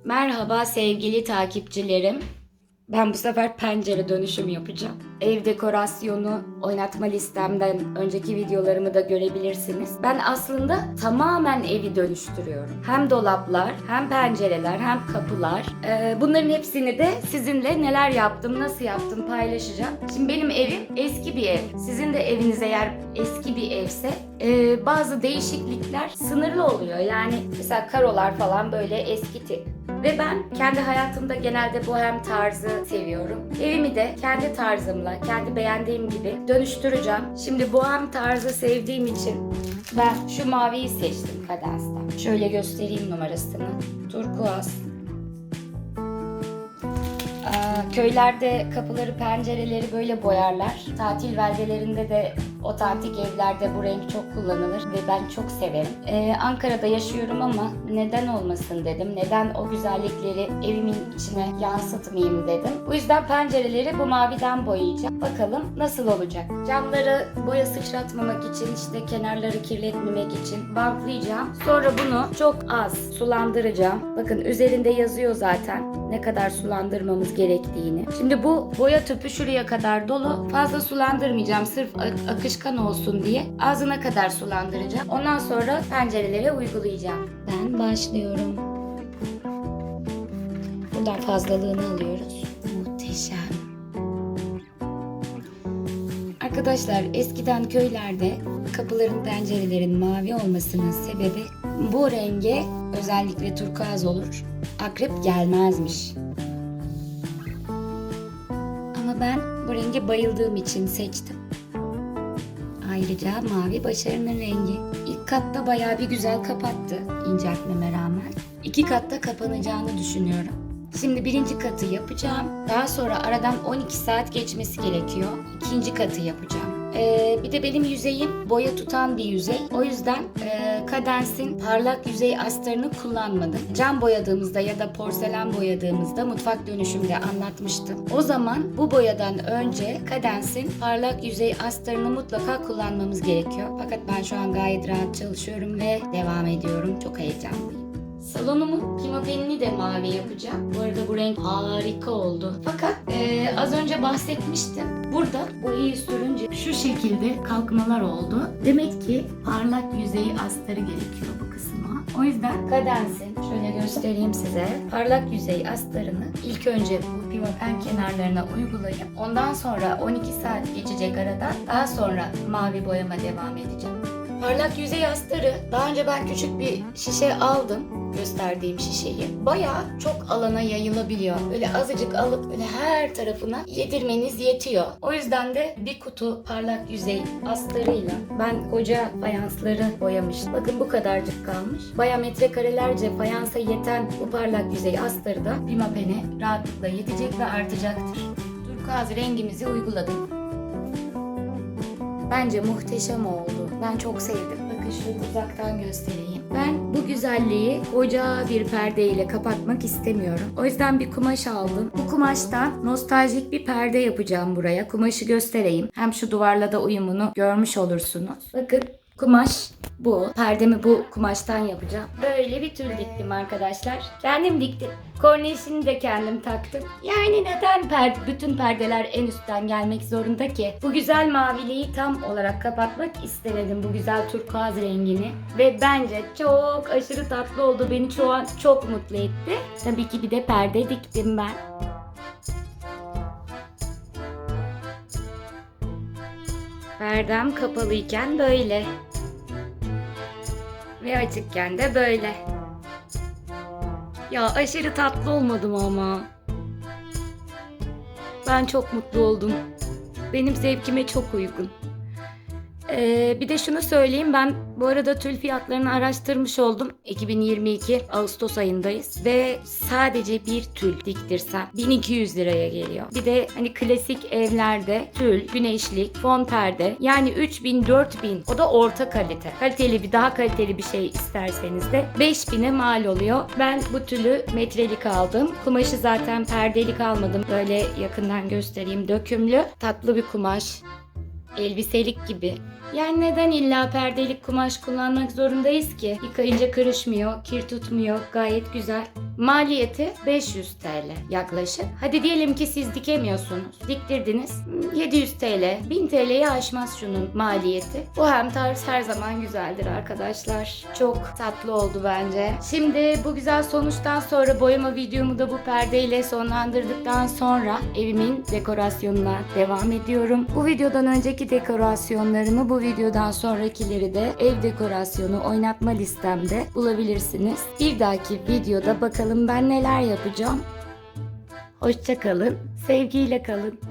Merhaba sevgili takipçilerim. Ben bu sefer pencere dönüşümü yapacağım. Ev dekorasyonu oynatma listemden önceki videolarımı da görebilirsiniz. Ben aslında tamamen evi dönüştürüyorum. Hem dolaplar, hem pencereler, hem kapılar. Bunların hepsini de sizinle neler yaptım, nasıl yaptım paylaşacağım. Şimdi benim evim eski bir ev. Sizin de eviniz eğer eski bir evse bazı değişiklikler sınırlı oluyor. Yani mesela karolar falan böyle eski tip. Ve ben kendi hayatımda genelde bohem tarzı seviyorum. Evimi de kendi tarzımla, kendi beğendiğim gibi dönüştüreceğim. Şimdi bohem tarzı sevdiğim için ben şu maviyi seçtim Kadens'ten. Şöyle göstereyim numarasını. Turkuaz. Köylerde kapıları, pencereleri böyle boyarlar. Tatil beldelerinde de otantik evlerde bu renk çok kullanılır ve ben çok severim. Ankara'da yaşıyorum ama neden olmasın dedim. Neden o güzellikleri evimin içine yansıtmayayım dedim. Bu yüzden pencereleri bu maviden boyayacağım. Bakalım nasıl olacak. Camları boya sıçratmamak için, işte kenarları kirletmemek için bantlayacağım. Sonra bunu çok az sulandıracağım. Bakın üzerinde yazıyor zaten ne kadar sulandırmamız gerektiğini. Şimdi bu boya tüpü şuraya kadar dolu. Fazla sulandırmayacağım sırf akışkan olsun diye. Ağzına kadar sulandıracağım. Ondan sonra pencerelere uygulayacağım. Ben başlıyorum. Buradan fazlalığını alıyoruz. Muhteşem. Arkadaşlar eskiden köylerde kapıların, pencerelerin mavi olmasının sebebi bu renge, özellikle turkuaz olur, akrep gelmezmiş. Ama ben bu renge bayıldığım için seçtim. Ayrıca mavi başarının rengi. İlk katta bayağı bir güzel kapattı inceltmeme rağmen. 2 katta kapanacağını düşünüyorum. Şimdi 1. katı yapacağım. Daha sonra aradan 12 saat geçmesi gerekiyor. 2. katı yapacağım. Bir de benim yüzeyim boya tutan bir yüzey. O yüzden Kadens'in parlak yüzey astarını kullanmadım. Cam boyadığımızda ya da porselen boyadığımızda mutfak dönüşümde anlatmıştım. O zaman bu boyadan önce Kadens'in parlak yüzey astarını mutlaka kullanmamız gerekiyor. Fakat ben şu an gayet rahat çalışıyorum ve devam ediyorum. Çok heyecanlıyım. Salonumun pimapenini de mavi yapacağım. Bu arada bu renk harika oldu. Fakat az önce bahsetmiştim. Burada boyayı sürünce şu şekilde kalkmalar oldu. Demek ki parlak yüzeyi astarı gerekiyor bu kısma. O yüzden Kadens'in, şöyle göstereyim size, parlak yüzey astarını ilk önce bu pimapen kenarlarına uygulayıp ondan sonra 12 saat geçecek aradan daha sonra mavi boyama devam edeceğim. Parlak yüzey astarı daha önce ben küçük bir şişe aldım. Gösterdiğim şişeyi. Bayağı çok alana yayılabiliyor. Böyle azıcık alıp böyle her tarafına yedirmeniz yetiyor. O yüzden de bir kutu parlak yüzey astarıyla ben koca fayansları boyamıştım. Bakın bu kadarcık kalmış. Bayağı metrekarelerce fayansa yeten bu parlak yüzey astarı da pimapene rahatlıkla yetecek ve artacaktır. Turkuaz rengimizi uyguladım. Bence muhteşem oldu. Ben çok sevdim. Bakın şöyle uzaktan göstereyim. Ben bu güzelliği koca bir perdeyle kapatmak istemiyorum. O yüzden bir kumaş aldım. Bu kumaştan nostaljik bir perde yapacağım buraya. Kumaşı göstereyim. Hem şu duvarla da uyumunu görmüş olursunuz. Bakın kumaş bu. Perdemi bu kumaştan yapacağım. Böyle bir tül diktim arkadaşlar. Kendim diktim. Kornişini de kendim taktım. Yani neden bütün perdeler en üstten gelmek zorunda ki? Bu güzel maviliği tam olarak kapatmak istemedim, bu güzel turkuaz rengini. Ve bence çok aşırı tatlı oldu. Beni şu an çok mutlu etti. Tabii ki bir de perde diktim ben. Perdem kapalıyken böyle. Ve açıkken de böyle. Ya aşırı tatlı olmadım ama. Ben çok mutlu oldum. Benim zevkime çok uygun. Bir de şunu söyleyeyim, ben bu arada tül fiyatlarını araştırmış oldum. 2022 Ağustos ayındayız ve sadece bir tül diktirsem 1200 liraya geliyor. Bir de hani klasik evlerde tül, güneşlik, fon perde, yani 3000-4000, o da orta kalite. Daha kaliteli bir şey isterseniz de 5000'e mal oluyor. Ben bu tülü metrelik aldım. Kumaşı zaten perdelik almadım. Böyle yakından göstereyim, dökümlü tatlı bir kumaş. Elbiselik gibi. Yani neden illa perdelik kumaş kullanmak zorundayız ki? Yıkayınca kırışmıyor, kir tutmuyor, gayet güzel. Maliyeti 500 TL yaklaşık. Hadi diyelim ki siz dikemiyorsunuz. Diktirdiniz. 700 TL, 1000 TL'yi aşmaz şunun maliyeti. Bu hem tarz her zaman güzeldir arkadaşlar. Çok tatlı oldu bence. Şimdi bu güzel sonuçtan sonra boyama videomu da bu perdeyle sonlandırdıktan sonra evimin dekorasyonuna devam ediyorum. Bu videodan önceki dekorasyonlarımı, bu videodan sonrakileri de ev dekorasyonu oynatma listemde bulabilirsiniz. Bir dahaki videoda bakalım ben neler yapacağım. Hoşça kalın, sevgiyle kalın.